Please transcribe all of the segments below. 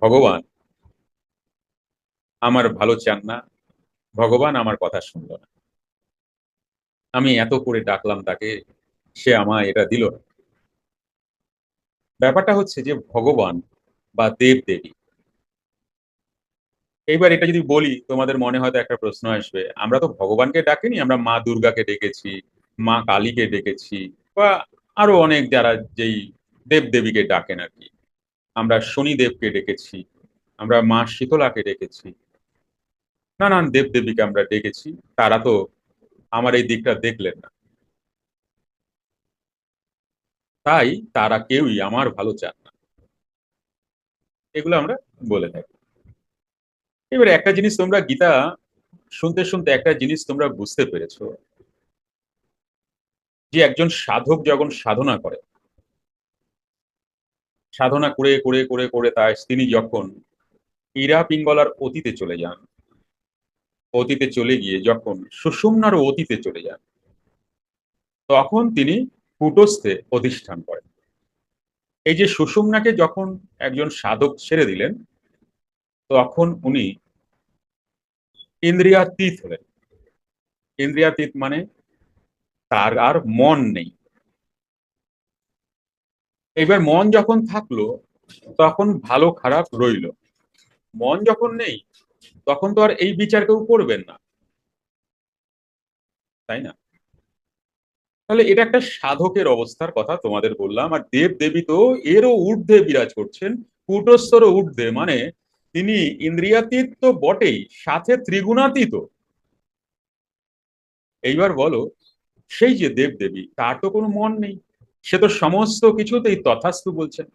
ভগবান আমার ভালো চান না, ভগবান আমার কথা শুনলো না। আমি এত করে ডাকলাম তাকে, সে আমায় এটা দিল না। ব্যাপারটা হচ্ছে যে ভগবান বা দেব দেবী, এইবার এটা যদি বলি তোমাদের মনে হয়তো একটা প্রশ্ন আসবে, আমরা তো ভগবানকে ডাকিনি, আমরা মা দুর্গাকে ডেকেছি, মা কালীকে ডেকেছি, বা আরো অনেক যারা যেই দেব দেবীকে ডাকেন আর কি। আমরা শনিদেবকে ডেকেছি, আমরা মা শীতলাকে ডেকেছি, নানান দেব দেবীকে আমরা ডেকেছি। তারা তো আমার এই দিকটা দেখলেন না, তাই তারা কেউই আমার ভালো চান না, এগুলো আমরা বলে থাকি। এবারে একটা জিনিস তোমরা গীতা শুনতে শুনতে একটা জিনিস তোমরা বুঝতে পেরেছো, যে একজন সাধক যখন সাধনা করে, সাধনা করে করে করে করে তিনি যখন ইরা পিঙ্গলার অতীতে চলে যান, অতীতে চলে গিয়ে যখন সুষুম্নারও অতীতে চলে যান, তখন তিনি কূটস্থে অধিষ্ঠান করেন। এই যে সুষুম্নাকে যখন একজন সাধক ছেড়ে দিলেন, তখন উনি ইন্দ্রিয়াতীত হলেন। ইন্দ্রিয়াতীত মানে তার আর মন নেই। এবার মন যখন থাকলো, তখন ভালো খারাপ রইলো। মন যখন নেই, তখন তো আর এই বিচার কেউ করবেন না, তাই না? তাহলে এটা একটা সাধকের অবস্থার কথা তোমাদের বললাম। আর দেব দেবী তো এরও ঊর্ধ্বে বিরাজ করছেন, কূটস্থরও ঊর্ধ্বে, মানে তিনি ইন্দ্রিয়াতীত তো বটেই, সাথে ত্রিগুণাতীত। এইবার বলো, সেই যে দেব দেবী, তার তো কোনো মন নেই, সে তো সমস্ত কিছুতেই তথাস্তু বলছেন।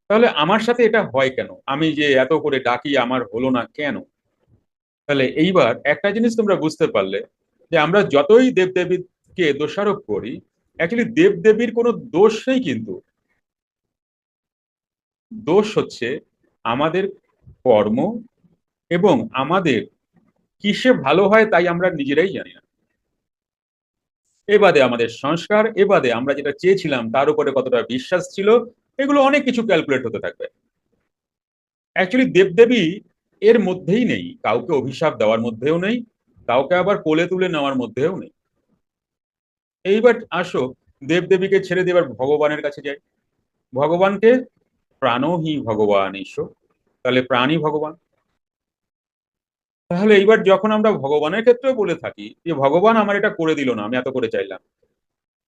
তাহলে আমার সাথে এটা হয় কেন? আমি যে এত করে ডাকি আমার হলো না কেন? তাহলে এইবার একটা জিনিস তোমরা বুঝতে পারলে, যে আমরা যতই দেবদেবীকে দোষারোপ করি, অ্যাকচুয়ালি দেবদেবীর কোনো দোষ নেই কিন্তু। দোষ হচ্ছে আমাদের কর্ম, এবং আমাদের কিসে ভালো হয় তাই আমরা নিজেরাই জানি না। এ বাদে আমাদের সংস্কার, এ বাদে আমরা যেটা চেয়েছিলাম তার উপরে কতটা বিশ্বাস ছিল, এগুলো অনেক কিছু ক্যালকুলেট হতে থাকবে। অ্যাকচুয়ালি দেবদেবী এর মধ্যেই নেই, কাউকে অভিশাপ দেওয়ার মধ্যেও নেই, কাউকে আবার কোলে তুলে নেওয়ার মধ্যেও নেই। এইবার আসো, দেবদেবীকে ছেড়ে দিয়ে এবার ভগবানের কাছে যাই। ভগবানকে প্রাণহি ভগবান ঈশ্ব, তাহলে প্রাণী ভগবান। তাহলে এইবার যখন আমরা ভগবানের ক্ষেত্রেও বলে থাকি যে ভগবান আমার এটা করে দিল না, আমি এত করে চাইলাম,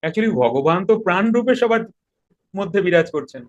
অ্যাকচুয়ালি ভগবান তো প্রাণ রূপে সবার মধ্যে বিরাজ করছেন।